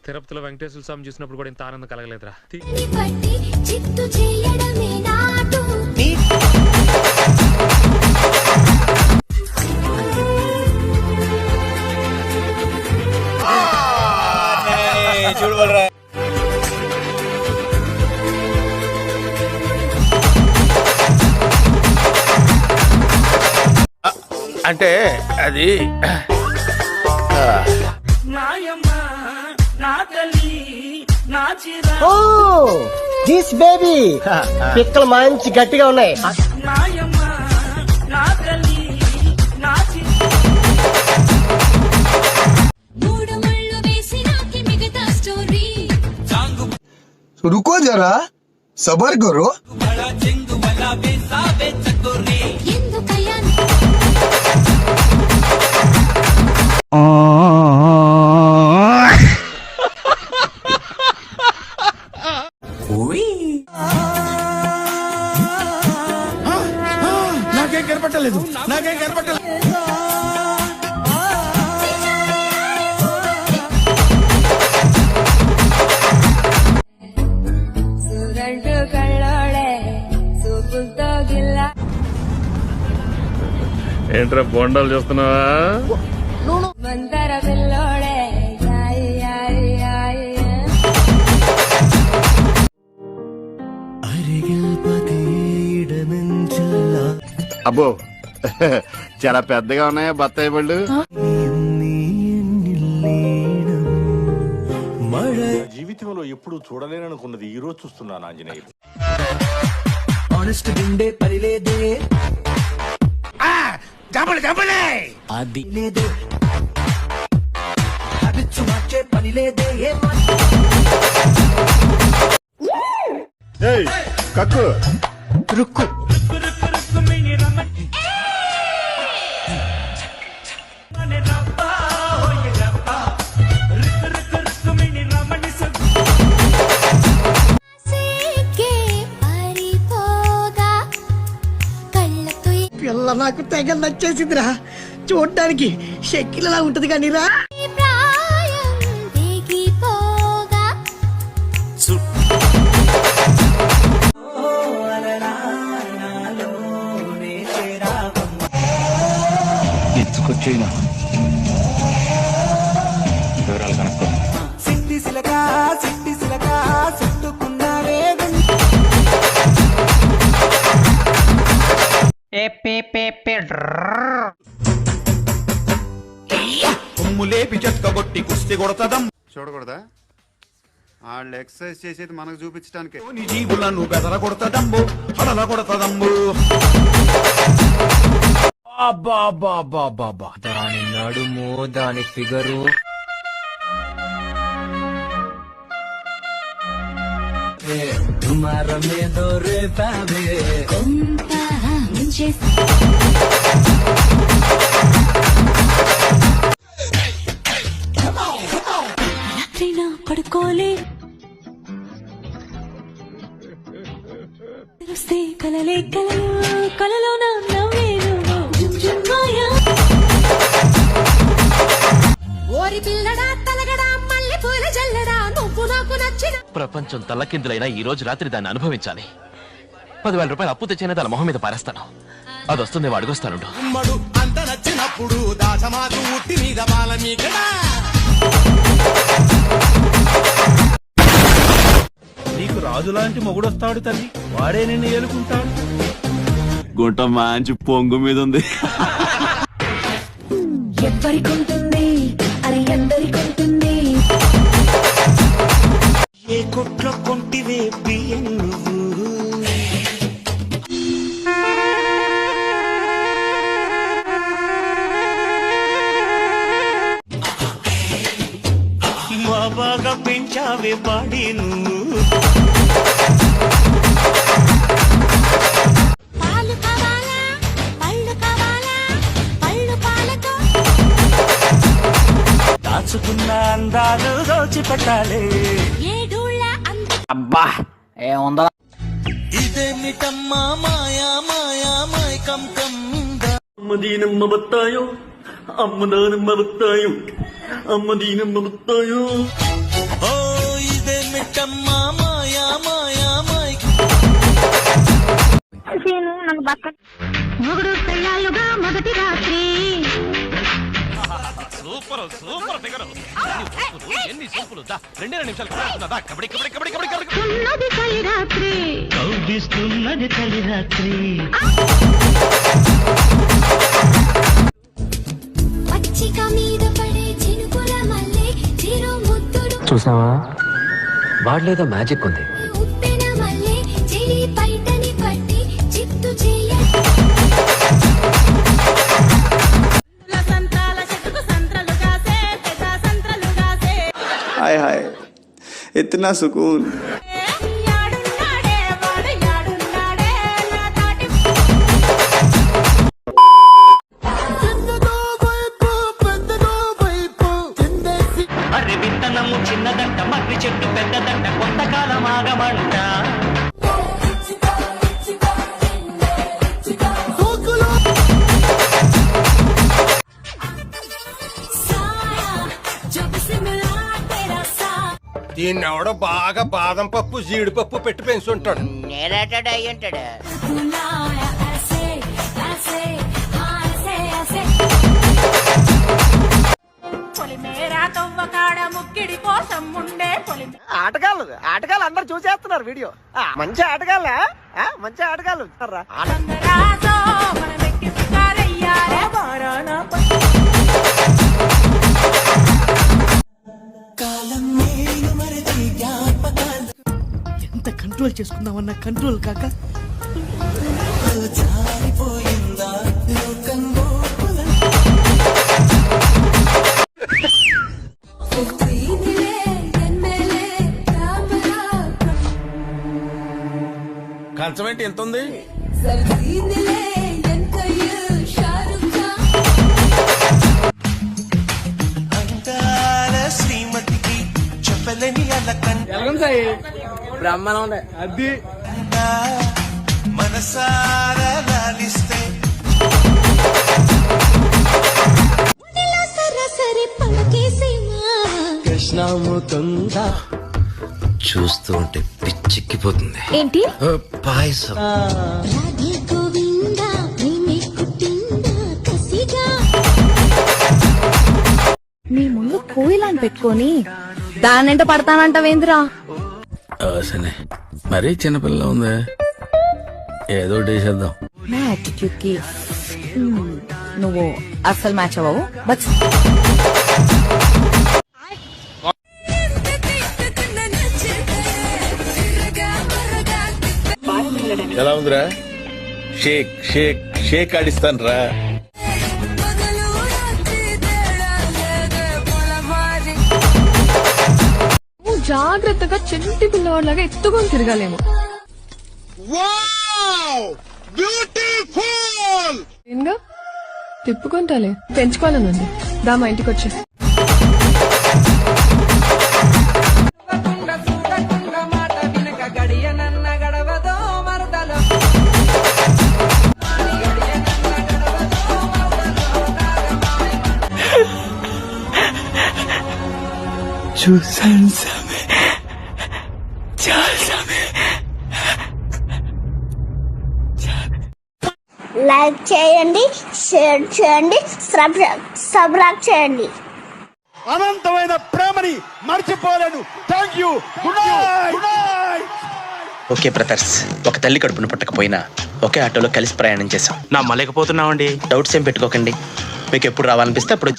తిరుపతిలో వెంకటేశ్వర స్వామి చూసినప్పుడు కూడా ఇంత ఆనందం కలగలేదురా. అంటే అది దిస్ బేబీ పిక్కలు మంచి గట్టిగా ఉన్నాయి. रुको जरा सबर करो. నాకేం కనపట్టలేదు. ఏంట్రా బొండాలు చూస్తున్నావా? అబ్బో చాలా పెద్దగా ఉన్నాయా బత్తాయి పళ్ళు? జీవితంలో ఎప్పుడు చూడలేననుకున్నది ఈ రోజు చూస్తున్నాను ఆంజనేయులు. అది లేదే పని లేదే. కక్కు రుక్కు పిల్ల నాకు తెగ నచ్చేసిందిరా. చూడటానికి షెక్కిలలా ఉంటది కానీ రా. ఎత్తుకొచ్చేనా వివరాలు కనుక్కో. సిట్టి సిలక చుట్టుకున్నావే కొమ్ములేపి చెక్కగొట్టి కుస్తీ కొడతదం. చూడకూడదా? వాళ్ళు ఎక్సర్సైజ్ చేసేది మనకు చూపించడానికి. నీ జీవులను బెదర కొడతదంబు, హడల కొడతదంబు. దాని నడుము, దాని ఫిగరు తుమారమేదో రేపావే పడుకోలే కలలే కలలో నా ఓరి పిల్లడా తలగడా మల్లె పూల జల్లడా నువ్వు నాకు నచ్చిన. ప్రపంచం తల్లకిందులైనా ఈ రోజు రాత్రి దాన్ని అనుభవించాలి. 10,000 రూపాయలు అప్పు తెచ్చిన దాని మొహం మీద పారేస్తాను. అది వస్తుంది అడుగుస్తాను. అంత నచ్చినప్పుడు దాచమాకు ఉట్టి మీద బాల మీకడా. నీకు రాజులాంటి మొగుడొస్తాడు తల్లి, వాడే నిన్ను ఏలుకుంటాడు. గుంట మంచి పొంగు మీద ఉంది. ఎవరికుంటుంది అది ఎందరికుంటుంది. ఏ కొట్లో కొంటివే బియ్యం నువ్వు. మా బాగా పెంచావే బాడీ నువ్వు. పాలు కావాలా పళ్ళు కావాలా పళ్ళు పాలతో దాచుకున్న అందాలు దోచిపెట్టాలి. ఏడూళ్ళ అంద అబ్బా ఏముందా? ఇదేమిటమ్మా మాయా మాయా మాయకం కం. మదీనమ్మ బత్తాయో అమ్మ నాన్న మరుతాయు అమ్మ దీని మరుతాయు మొగుడు పెళ్ళాలుగా మొదటి రాత్రి సూపర్ సూపర్ ఫిగర్ ఎన్ని సూపులు దా 2 నిమిషాలు దా కబడి కబడి కబడి కబడి కబడి ఉన్నది తొలి రాత్రి కౌగిస్తున్నది తొలి రాత్రి పచ్చిక మీద పడే చినుకుల మల్లె చిరు ముద్దుడు చూసావా వాడలేదో మ్యాజిక్ ఉంది. ఉప్పెన మల్లె చెలి పైటని పట్టి చిత్తు చేయ సంత్రాల చెట్టుకు సంత్రలు కాసే పెద్ద సంత్రలు కాసే हाय हाय इतना सुकून యాడున్నాడే వాడు యాడున్నాడే నా తాటి అరే విత్తనము చిన్నదంట మర్రి చెట్టు పెద్దదంట కొంతకాలం ఆగమంట జబ్ సే మిలా తేరా సా దీన్ని ఎవడో బాగా బాదం పప్పు జీడిపప్పు పెట్టి పెంచుంటాడు. बुलाया ऐसे ऐसे हाँ ऐसे ऐसे పొలి మేరా తవ్వకాడ ముక్కిడి కోసం ఉండే పొలి ఆటగాళ్ళు అందరు చూసేస్తున్నారు వీడియో. మంచి ఆటగాళ్ళ మంచి ఆటగాళ్ళు రాజో మన వ్యక్తి సుకారయ్యారే బారానా ఎంత కంట్రోల్ చేసుకుందామన్నా కంట్రోల్ కాక కంచం ఏంటి ఎంత ఉంది? శ్రీమతికి చెప్పలేని బ్రహ్మాండం ఉంది అది మనసారా లాలిస్తే సరసరి పడకేసేమా కృష్ణముతుందా చూస్తూ ఉంటే పిచ్చెక్కిపోతుంది. ఏంటి పాయసం రాధే గోవిందా నిన్నే కుట్టిందా కసిగా మీ ముందు కోయిలాని పెట్టుకొని దానంట పడతానంటావేంద్రా? సరే మరీ చిన్నపిల్ల ఉంది ఏదో చేసేద్దాం. నా యాటిట్యూడ్ కి నువ్వు అస్సలు మ్యాచ్ అవ్వవు. బట్ ఎలా ఉందిరా? షేక్ షేక్ షేక్ ఆడిస్తాను రా. జాగ్రత్తగా చెంటి పిల్లవాడిలాగా ఎత్తుకొని తిరగాలేము. ఇంకా తిప్పుకుంటాలే, పెంచుకోవాలనుంది. దా మా ఇంటికి వచ్చి లైక్ చేయండి, షేర్ చేయండి, సబ్స్క్రైబ్ చేయండి. అనంతమైన ప్రేమని మర్చిపోలేను. Thank you. Good night. Okay brothers, ఒక తల్లి కడుపును పుట్టకపోయినా ఒకే ఆటోలో కలిసి ప్రయాణం చేశాం. నమ్మలేకపోతున్నామండి. డౌట్స్ ఏం పెట్టుకోకండి, మీకు ఎప్పుడు రావాలనిపిస్తే అప్పుడు